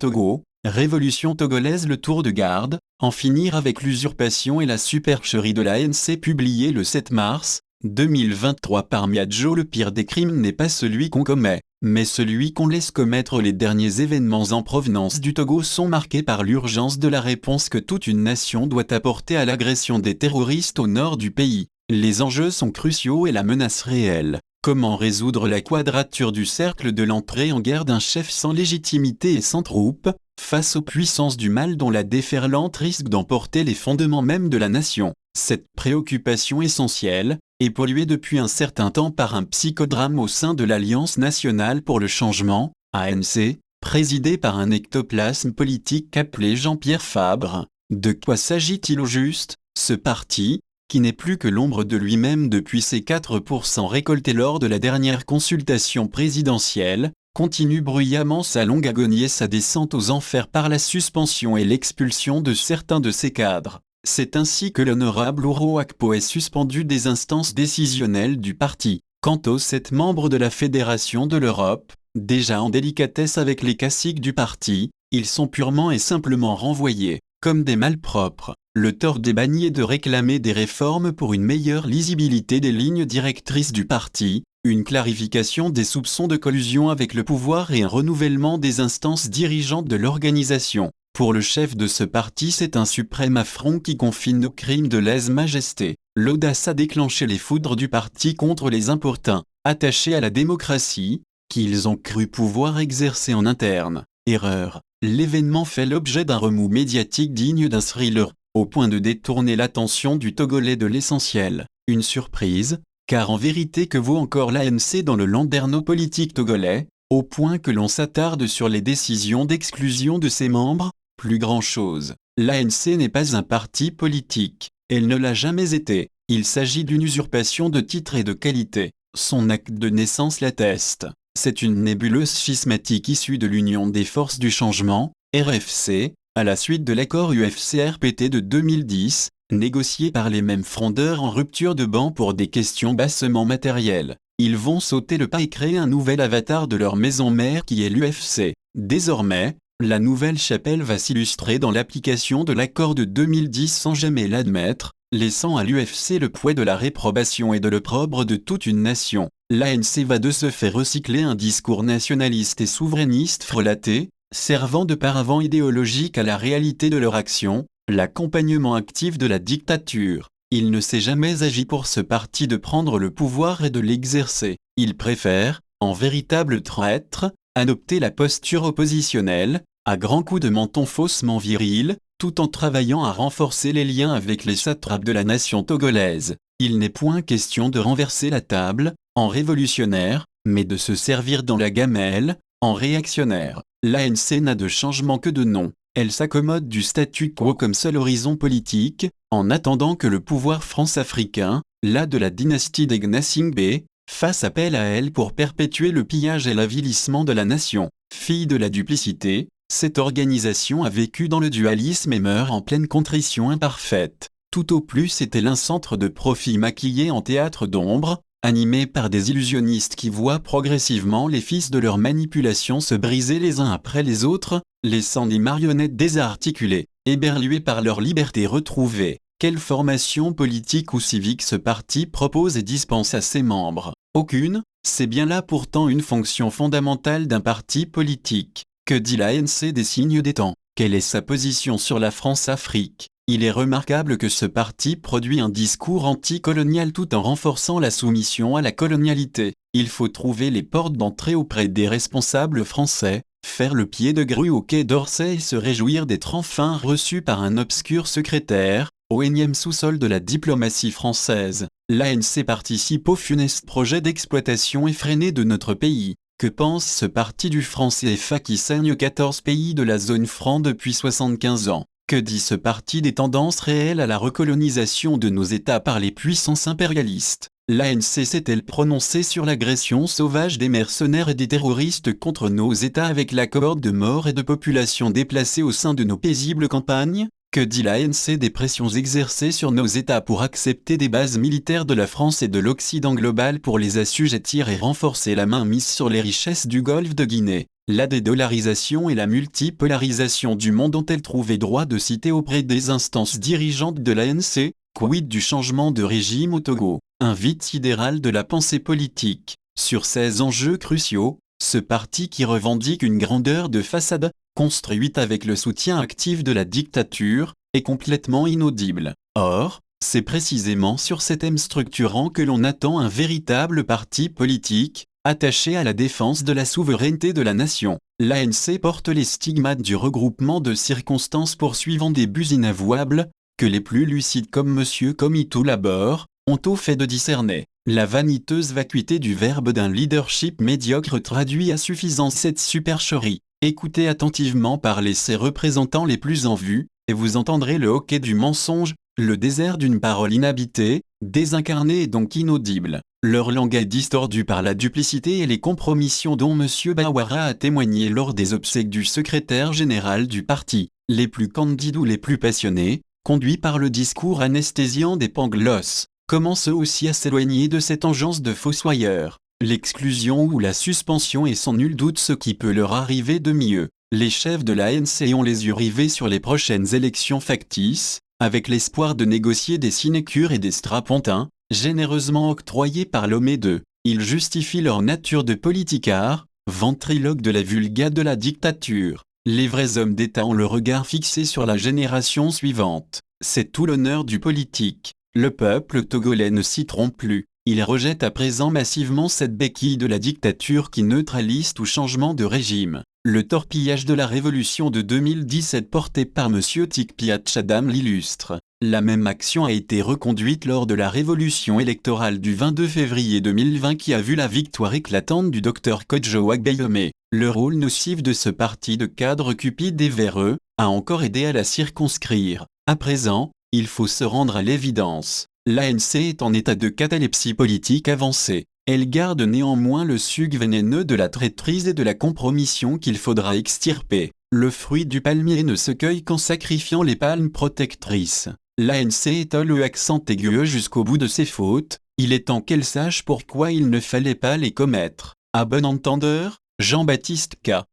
Togo, révolution togolaise. Le tour de garde, en finir avec l'usurpation et la supercherie de l'ANC. Publié le 7 mars 2023 par Miadjo. Le pire des crimes n'est pas celui qu'on commet, mais celui qu'on laisse commettre. Les derniers événements en provenance du Togo sont marqués par l'urgence de la réponse que toute une nation doit apporter à l'agression des terroristes au nord du pays. Les enjeux sont cruciaux et la menace réelle. Comment résoudre la quadrature du cercle de l'entrée en guerre d'un chef sans légitimité et sans troupes, face aux puissances du mal dont la déferlante risque d'emporter les fondements même de la nation? Cette préoccupation essentielle est polluée depuis un certain temps par un psychodrame au sein de l'Alliance nationale pour le changement, ANC, présidée par un ectoplasme politique appelé Jean-Pierre Fabre. De quoi s'agit-il au juste? Ce parti, qui n'est plus que l'ombre de lui-même depuis ses 4% récoltés lors de la dernière consultation présidentielle, continue bruyamment sa longue agonie et sa descente aux enfers par la suspension et l'expulsion de certains de ses cadres. C'est ainsi que l'honorable Ouro Akpo est suspendu des instances décisionnelles du parti. Quant aux 7 membres de la Fédération de l'Europe, déjà en délicatesse avec les caciques du parti, ils sont purement et simplement renvoyés, comme des malpropres. Le tort des bannis est de réclamer des réformes pour une meilleure lisibilité des lignes directrices du parti, une clarification des soupçons de collusion avec le pouvoir et un renouvellement des instances dirigeantes de l'organisation. Pour le chef de ce parti, c'est un suprême affront qui confine aux crimes de lèse-majesté. L'audace a déclenché les foudres du parti contre les importuns, attachés à la démocratie, qu'ils ont cru pouvoir exercer en interne. Erreur. L'événement fait l'objet d'un remous médiatique digne d'un thriller, au point de détourner l'attention du Togolais de l'essentiel. Une surprise, car en vérité que vaut encore l'ANC dans le landerneau politique togolais, au point que l'on s'attarde sur les décisions d'exclusion de ses membres? Plus grand-chose. L'ANC n'est pas un parti politique, elle ne l'a jamais été. Il s'agit d'une usurpation de titre et de qualité. Son acte de naissance l'atteste. C'est une nébuleuse schismatique issue de l'Union des forces du changement, RFC, à la suite de l'accord UFC-RPT de 2010, négocié par les mêmes frondeurs en rupture de ban pour des questions bassement matérielles. Ils vont sauter le pas et créer un nouvel avatar de leur maison mère qui est l'UFC. Désormais, la nouvelle chapelle va s'illustrer dans l'application de l'accord de 2010 sans jamais l'admettre, laissant à l'UFC le poids de la réprobation et de l'opprobre de toute une nation. L'ANC va de ce fait recycler un discours nationaliste et souverainiste frelaté, servant de paravent idéologique à la réalité de leur action, l'accompagnement actif de la dictature. Il ne s'est jamais agi pour ce parti de prendre le pouvoir et de l'exercer. Il préfère, en véritable traître, adopter la posture oppositionnelle, à grands coups de menton faussement viril, tout en travaillant à renforcer les liens avec les satrapes de la nation togolaise. Il n'est point question de renverser la table, en révolutionnaire, mais de se servir dans la gamelle, en réactionnaire. L'ANC n'a de changement que de nom. Elle s'accommode du statu quo comme seul horizon politique, en attendant que le pouvoir france-africain, là de la dynastie des Gnassingbé, fasse appel à elle pour perpétuer le pillage et l'avilissement de la nation. Fille de la duplicité, cette organisation a vécu dans le dualisme et meurt en pleine contrition imparfaite. Tout au plus est-elle un centre de profit maquillé en théâtre d'ombre, animé par des illusionnistes qui voient progressivement les fils de leur manipulation se briser les uns après les autres, laissant des marionnettes désarticulées, éberluées par leur liberté retrouvée. Quelle formation politique ou civique ce parti propose et dispense à ses membres? Aucune. C'est bien là pourtant une fonction fondamentale d'un parti politique. Que dit l'ANC des signes des temps? Quelle est sa position sur la France-Afrique? Il est remarquable que ce parti produit un discours anticolonial tout en renforçant la soumission à la colonialité. Il faut trouver les portes d'entrée auprès des responsables français, faire le pied de grue au quai d'Orsay et se réjouir d'être enfin reçu par un obscur secrétaire, au énième sous-sol de la diplomatie française. L'ANC participe au funeste projet d'exploitation effrénée de notre pays. Que pense ce parti du franc CFA qui saigne 14 pays de la zone franc depuis 75 ans? Que dit ce parti des tendances réelles à la recolonisation de nos États par les puissances impérialistes? L'ANC s'est-elle prononcée sur l'agression sauvage des mercenaires et des terroristes contre nos États avec la cohorte de morts et de populations déplacées au sein de nos paisibles campagnes? Que dit l'ANC des pressions exercées sur nos États pour accepter des bases militaires de la France et de l'Occident global pour les assujettir et renforcer la mainmise sur les richesses du golfe de Guinée? La dédollarisation et la multipolarisation du monde ont-elles trouvé droit de citer auprès des instances dirigeantes de l'ANC? Quid du changement de régime au Togo? Un vide sidéral de la pensée politique. Sur ces enjeux cruciaux, ce parti qui revendique une grandeur de façade, construite avec le soutien actif de la dictature, est complètement inaudible. Or, c'est précisément sur ces thèmes structurants que l'on attend un véritable parti politique, attaché à la défense de la souveraineté de la nation. L'ANC porte les stigmates du regroupement de circonstances poursuivant des buts inavouables, que les plus lucides comme M. Komitou Labor ont au fait de discerner. La vaniteuse vacuité du verbe d'un leadership médiocre traduit à suffisance cette supercherie. Écoutez attentivement parler ses représentants les plus en vue, et vous entendrez le hoquet du mensonge, le désert d'une parole inhabitée, désincarnée et donc inaudible. Leur langue est distordue par la duplicité et les compromissions dont M. Bawara a témoigné lors des obsèques du secrétaire général du parti. Les plus candides ou les plus passionnés, conduits par le discours anesthésiant des Pangloss, commencent aussi à s'éloigner de cette engeance de fossoyeurs. L'exclusion ou la suspension est sans nul doute ce qui peut leur arriver de mieux. Les chefs de l'ANC ont les yeux rivés sur les prochaines élections factices, avec l'espoir de négocier des sinécures et des strapontins, généreusement octroyés par l'homme d'eux. Ils justifient leur nature de politicards, ventriloques de la vulgate de la dictature. Les vrais hommes d'État ont le regard fixé sur la génération suivante. C'est tout l'honneur du politique. Le peuple togolais ne s'y trompe plus. Il rejette à présent massivement cette béquille de la dictature qui neutralise tout changement de régime. Le torpillage de la révolution de 2017 porté par M. Tikpiat Chadam l'illustre. La même action a été reconduite lors de la révolution électorale du 22 février 2020 qui a vu la victoire éclatante du Dr Kodjo Agbayome. Le rôle nocif de ce parti de cadres cupides et véreux a encore aidé à la circonscrire. À présent, il faut se rendre à l'évidence. L'ANC est en état de catalepsie politique avancée. Elle garde néanmoins le suc vénéneux de la traîtrise et de la compromission qu'il faudra extirper. Le fruit du palmier ne se cueille qu'en sacrifiant les palmes protectrices. L'ANC étole le accent aigu jusqu'au bout de ses fautes. Il est temps qu'elle sache pourquoi il ne fallait pas les commettre. À bon entendeur, Jean-Baptiste K.